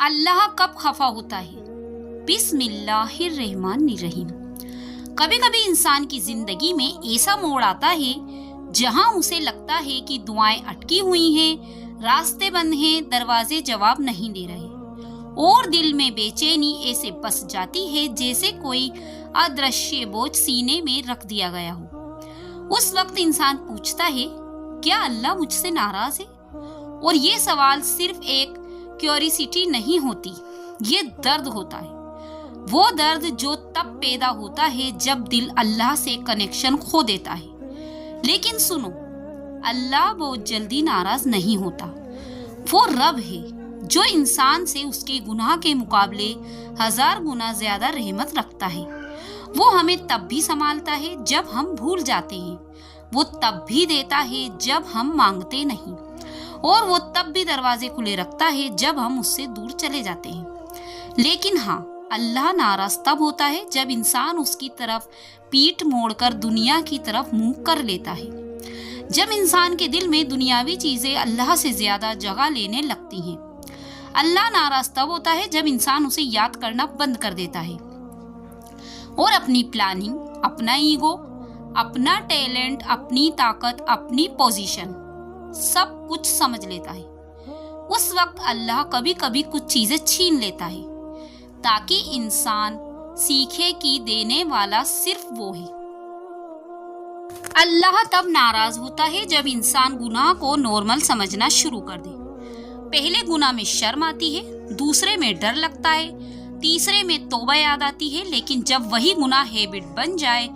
اللہ کب خفا ہوتا ہے؟ بسم اللہ الرحمن الرحیم۔ کبھی کبھی انسان کی زندگی میں ایسا موڑ آتا ہے جہاں اسے لگتا ہے کہ دعائیں اٹکی ہوئی ہیں، راستے بند ہیں، دروازے جواب نہیں دے رہے، اور دل میں بے چینی ایسے بس جاتی ہے جیسے کوئی ادرشیہ بوجھ سینے میں رکھ دیا گیا ہو۔ اس وقت انسان پوچھتا ہے، کیا اللہ مجھ سے ناراض ہے؟ اور یہ سوال صرف ایک کیوریسٹی نہیں ہوتی، یہ درد ہوتا ہے۔ وہ درد جو تب پیدا ہوتا ہے جب دل اللہ سے کنیکشن کھو دیتا ہے۔ لیکن سنو، اللہ بہت جلدی ناراض نہیں ہوتا۔ وہ رب ہے جو انسان سے اس کے گناہ کے مقابلے 1000 گنا زیادہ رحمت رکھتا ہے۔ وہ ہمیں تب بھی سنبھالتا ہے جب ہم بھول جاتے ہیں، وہ تب بھی دیتا ہے جب ہم مانگتے نہیں، اور وہ تب بھی دروازے کھلے رکھتا ہے جب ہم اس سے دور چلے جاتے ہیں۔ لیکن ہاں، اللہ ناراض تب ہوتا ہے جب انسان اس کی طرف پیٹھ موڑ کر دنیا کی طرف منہ کر لیتا ہے، جب انسان کے دل میں دنیاوی چیزیں اللہ سے زیادہ جگہ لینے لگتی ہیں۔ اللہ ناراض تب ہوتا ہے جب انسان اسے یاد کرنا بند کر دیتا ہے اور اپنی پلاننگ، اپنا ایگو، اپنا ٹیلنٹ، اپنی طاقت، اپنی پوزیشن سب کچھ سمجھ لیتا ہے۔ اس وقت اللہ کبھی کبھی کچھ چیزیں چھین لیتا ہے تاکہ انسان سیکھے کہ دینے والا صرف وہ ہے۔ اللہ تب ناراض ہوتا ہے جب انسان گناہ کو نارمل سمجھنا شروع کر دے۔ پہلے گناہ میں شرم آتی ہے، دوسرے میں ڈر لگتا ہے، تیسرے میں توبہ یاد آتی ہے، لیکن جب وہی گناہ ہیبٹ بن جائے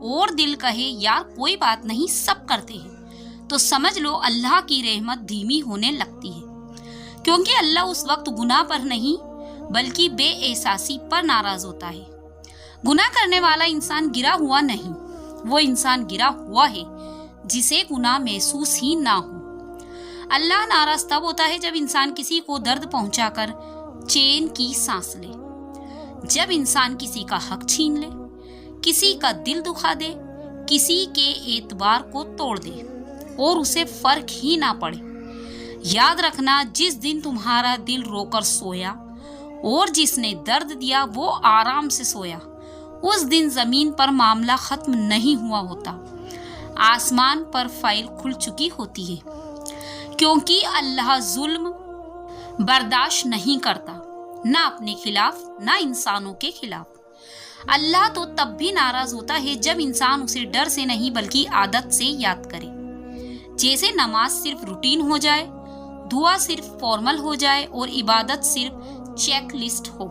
اور دل کہے یار کوئی بات نہیں، سب کرتے ہیں، تو سمجھ لو اللہ کی رحمت دھیمی ہونے لگتی ہے، کیونکہ اللہ اس وقت گناہ پر نہیں بلکہ بے احساسی پر ناراض ہوتا ہے۔ گناہ کرنے والا انسان گرا ہوا نہیں، وہ انسان گرا ہوا ہے جسے گناہ محسوس ہی نہ ہو۔ اللہ ناراض تب ہوتا ہے جب انسان کسی کو درد پہنچا کر چین کی سانس لے، جب انسان کسی کا حق چھین لے، کسی کا دل دکھا دے، کسی کے اعتبار کو توڑ دے اور اسے فرق ہی نہ پڑے۔ یاد رکھنا، جس دن تمہارا دل رو کر سویا اور جس نے درد دیا وہ آرام سے سویا، اس دن زمین پر معاملہ ختم نہیں ہوا ہوتا، آسمان پر فائل کھل چکی ہوتی ہے، کیونکہ اللہ ظلم برداشت نہیں کرتا، نہ اپنے خلاف نہ انسانوں کے خلاف۔ اللہ تو تب بھی ناراض ہوتا ہے جب انسان اسے ڈر سے نہیں بلکہ عادت سے یاد کرے، جیسے نماز صرف روٹین ہو جائے، دعا صرف فارمل ہو جائے اور عبادت صرف چیک لسٹ ہو۔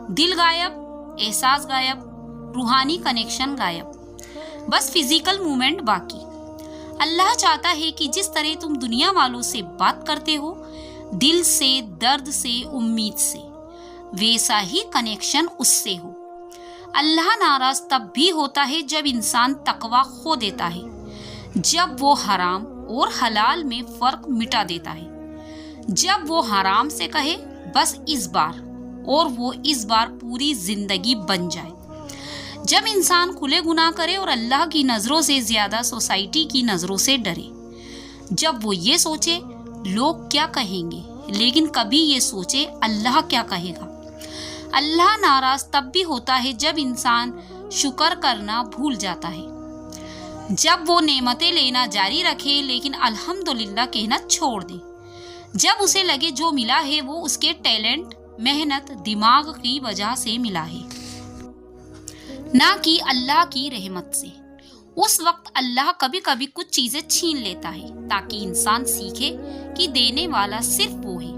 دل غائب، احساس غائب، روحانی کنیکشن غائب، بس فزیکل مومنٹ باقی۔ اللہ چاہتا ہے کہ جس طرح تم دنیا والوں سے بات کرتے ہو، دل سے، درد سے، امید سے، ویسا ہی کنیکشن اس سے ہو۔ اللہ ناراض تب بھی ہوتا ہے جب انسان تقوی کھو دیتا ہے، جب وہ حرام اور حلال میں فرق مٹا دیتا ہے، جب وہ حرام سے کہے بس اس بار، اور وہ اس بار پوری زندگی بن جائے، جب انسان کھلے گناہ کرے اور اللہ کی نظروں سے زیادہ سوسائٹی کی نظروں سے ڈرے، جب وہ یہ سوچے لوگ کیا کہیں گے لیکن کبھی یہ سوچے اللہ کیا کہے گا۔ اللہ ناراض تب بھی ہوتا ہے جب انسان شکر کرنا بھول جاتا ہے، جب وہ نعمتیں لینا جاری رکھے لیکن الحمدللہ کہنا چھوڑ دے، جب اسے لگے جو ملا ہے وہ اس کے ٹیلنٹ، محنت، دماغ کی وجہ سے ملا ہے، نہ کہ اللہ کی رحمت سے۔ اس وقت اللہ کبھی کبھی کچھ چیزیں چھین لیتا ہے تاکہ انسان سیکھے کہ دینے والا صرف وہ ہے۔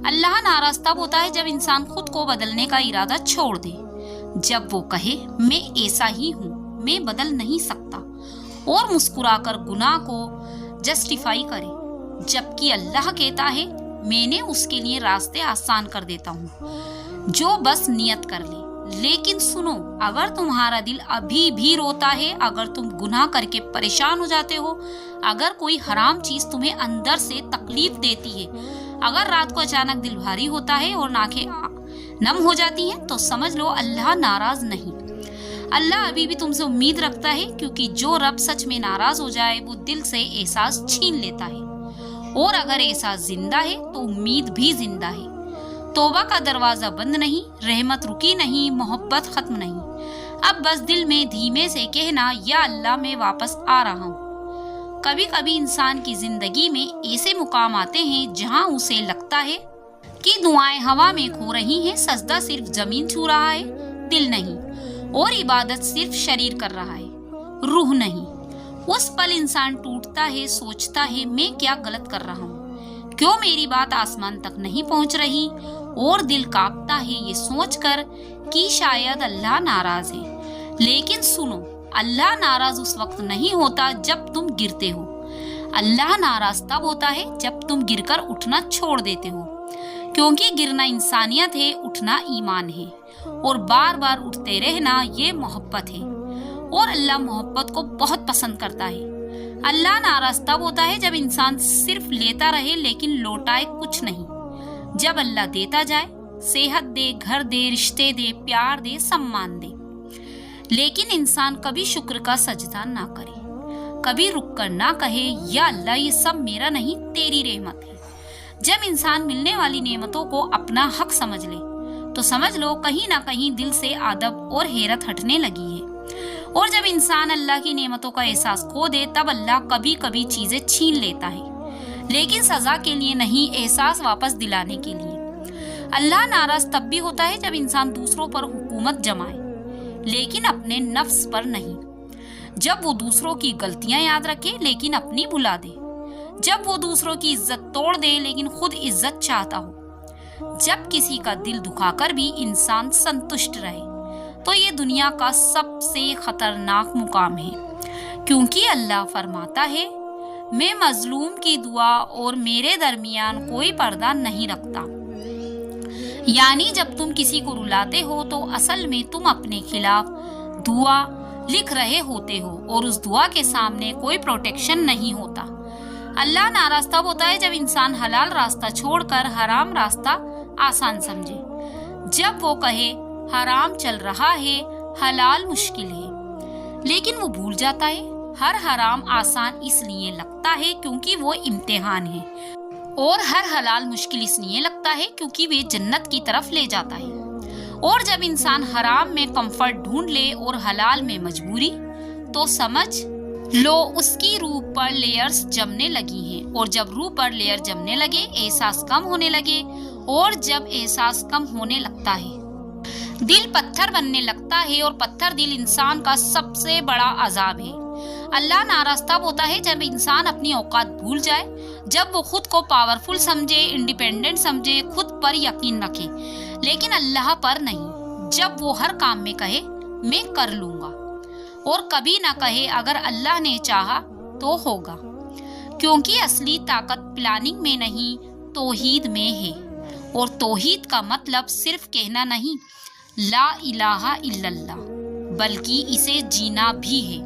اللہ ناراض تب ہوتا ہے جب انسان خود کو بدلنے کا ارادہ چھوڑ دے، جب وہ کہے میں ایسا ہی ہوں، میں بدل نہیں سکتا، اور مسکرا کر گناہ کو جسٹیفائی کرے، جبکہ اللہ کہتا ہے میں نے اس کے لیے راستے آسان کر دیتا ہوں جو بس نیت کر لے۔ لیکن سنو، اگر تمہارا دل ابھی بھی روتا ہے، اگر تم گناہ کر کے پریشان ہو جاتے ہو، اگر کوئی حرام چیز تمہیں اندر سے تکلیف دیتی ہے، اگر رات کو اچانک دل بھاری ہوتا ہے اور آنکھیں نم ہو جاتی ہیں، تو سمجھ لو اللہ ناراض نہیں، اللہ ابھی بھی تم سے امید رکھتا ہے، کیونکہ جو رب سچ میں ناراض ہو جائے وہ دل سے احساس چھین لیتا ہے، اور اگر احساس زندہ ہے تو امید بھی زندہ ہے۔ توبہ کا دروازہ بند نہیں، رحمت رکی نہیں، محبت ختم نہیں۔ اب بس دل میں دھیمے سے کہنا، یا اللہ میں واپس آ رہا ہوں۔ کبھی کبھی انسان کی زندگی میں ایسے مقام آتے ہیں جہاں اسے لگتا ہے کہ دعائیں ہوا میں کھو رہی ہیں، سجدہ صرف زمین چھو رہا ہے، دل نہیں، اور عبادت صرف شریر کر رہا ہے، روح نہیں۔ اس پل انسان ٹوٹتا ہے، سوچتا ہے میں کیا غلط کر رہا ہوں، کیوں میری بات آسمان تک نہیں پہنچ رہی، اور دل کانپتا ہے یہ سوچ کر کہ شاید اللہ ناراض ہے۔ لیکن سنو، اللہ ناراض اس وقت نہیں ہوتا جب تم گرتے ہو، اللہ ناراض تب ہوتا ہے جب تم گر کر اٹھنا چھوڑ دیتے ہو، کیونکہ گرنا انسانیت ہے، اٹھنا ایمان ہے، اور بار بار اٹھتے رہنا یہ محبت ہے، اور اللہ محبت کو بہت پسند کرتا ہے۔ اللہ ناراض تب ہوتا ہے جب انسان صرف لیتا رہے لیکن لوٹائے کچھ نہیں۔ جب اللہ دیتا جائے، صحت دے، گھر دے، رشتے دے، پیار دے، سمان دے، لیکن انسان کبھی شکر کا سجدہ نہ کرے، کبھی رک کر نہ کہے یا اللہ یہ سب میرا نہیں، تیری رحمت ہے۔ جب انسان ملنے والی نعمتوں کو اپنا حق سمجھ لے تو سمجھ لو کہیں نہ کہیں دل سے ادب اور حیرت ہٹنے لگی ہے، اور جب انسان اللہ کی نعمتوں کا احساس کھو دے تب اللہ کبھی کبھی چیزیں چھین لیتا ہے، لیکن سزا کے لیے نہیں، احساس واپس دلانے کے لیے۔ اللہ ناراض تب بھی ہوتا ہے جب انسان دوسروں پر حکومت جمائے لیکن اپنے نفس پر نہیں، جب وہ دوسروں کی غلطیاں یاد رکھے لیکن اپنی بھلا دے، جب وہ دوسروں کی عزت توڑ دے لیکن خود عزت چاہتا ہو، جب کسی کا دل دکھا کر بھی انسان سنتشٹ رہے، تو یہ دنیا کا سب سے خطرناک مقام ہے، کیونکہ اللہ فرماتا ہے میں مظلوم کی دعا اور میرے درمیان کوئی پردہ نہیں رکھتا۔ یعنی جب تم کسی کو رلاتے ہو تو اصل میں تم اپنے خلاف دعا لکھ رہے ہوتے ہو، اور اس دعا کے سامنے کوئی پروٹیکشن نہیں ہوتا۔ اللہ ناراض تب ہوتا ہے جب انسان حلال راستہ چھوڑ کر حرام راستہ آسان سمجھے، جب وہ کہے حرام چل رہا ہے، حلال مشکل ہے، لیکن وہ بھول جاتا ہے ہر حرام آسان اس لیے لگتا ہے کیونکہ وہ امتحان ہے، اور ہر حلال مشکل اس لیے لگتا ہے کیونکہ وہ جنت کی طرف لے جاتا ہے۔ اور جب انسان حرام میں کمفرٹ ڈھونڈ لے اور حلال میں مجبوری، تو سمجھ لو اس کی روح پر لیئرز جمنے لگی ہیں، اور جب روح پر لیئر جمنے لگے احساس کم ہونے لگے، اور جب احساس کم ہونے لگتا ہے دل پتھر بننے لگتا ہے، اور پتھر دل انسان کا سب سے بڑا عذاب ہے۔ اللہ ناراض تب ہوتا ہے جب انسان اپنی اوقات بھول جائے، جب وہ خود کو پاورفل سمجھے، انڈیپینڈنٹ سمجھے، خود پر یقین رکھے لیکن اللہ پر نہیں، جب وہ ہر کام میں کہے میں کر لوں گا، اور کبھی نہ کہے اگر اللہ نے چاہا تو ہوگا، کیونکہ اصلی طاقت پلاننگ میں نہیں توحید میں ہے، اور توحید کا مطلب صرف کہنا نہیں لا الہ الا اللہ، بلکہ اسے جینا بھی ہے۔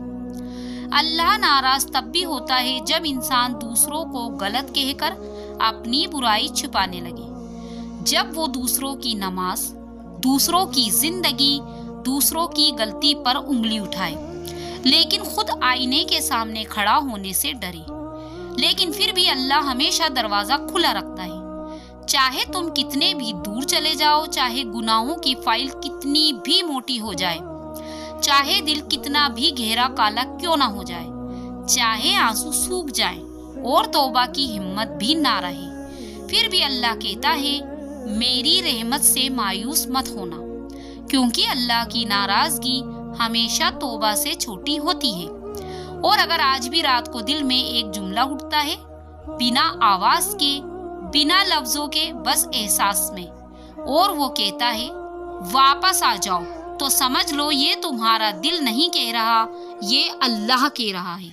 اللہ ناراض تب بھی ہوتا ہے جب انسان دوسروں کو غلط کہہ کر اپنی برائی چھپانے لگے، جب وہ دوسروں کی نماز، دوسروں کی زندگی، دوسروں کی غلطی پر انگلی اٹھائے لیکن خود آئینے کے سامنے کھڑا ہونے سے ڈرے۔ لیکن پھر بھی اللہ ہمیشہ دروازہ کھلا رکھتا ہے، چاہے تم کتنے بھی دور چلے جاؤ، چاہے گناہوں کی فائل کتنی بھی موٹی ہو جائے، چاہے دل کتنا بھی گہرا کالا کیوں نہ ہو جائے، چاہے آنسو سوکھ جائیں اور توبہ کی ہمت بھی نہ رہے، پھر بھی اللہ کہتا ہے میری رحمت سے مایوس مت ہونا، کیونکہ اللہ کی ناراضگی ہمیشہ توبہ سے چھوٹی ہوتی ہے۔ اور اگر آج بھی رات کو دل میں ایک جملہ اٹھتا ہے، بنا آواز کے، بنا لفظوں کے، بس احساس میں، اور وہ کہتا ہے واپس آ جاؤ، تو سمجھ لو یہ تمہارا دل نہیں کہہ رہا، یہ اللہ کہہ رہا ہے۔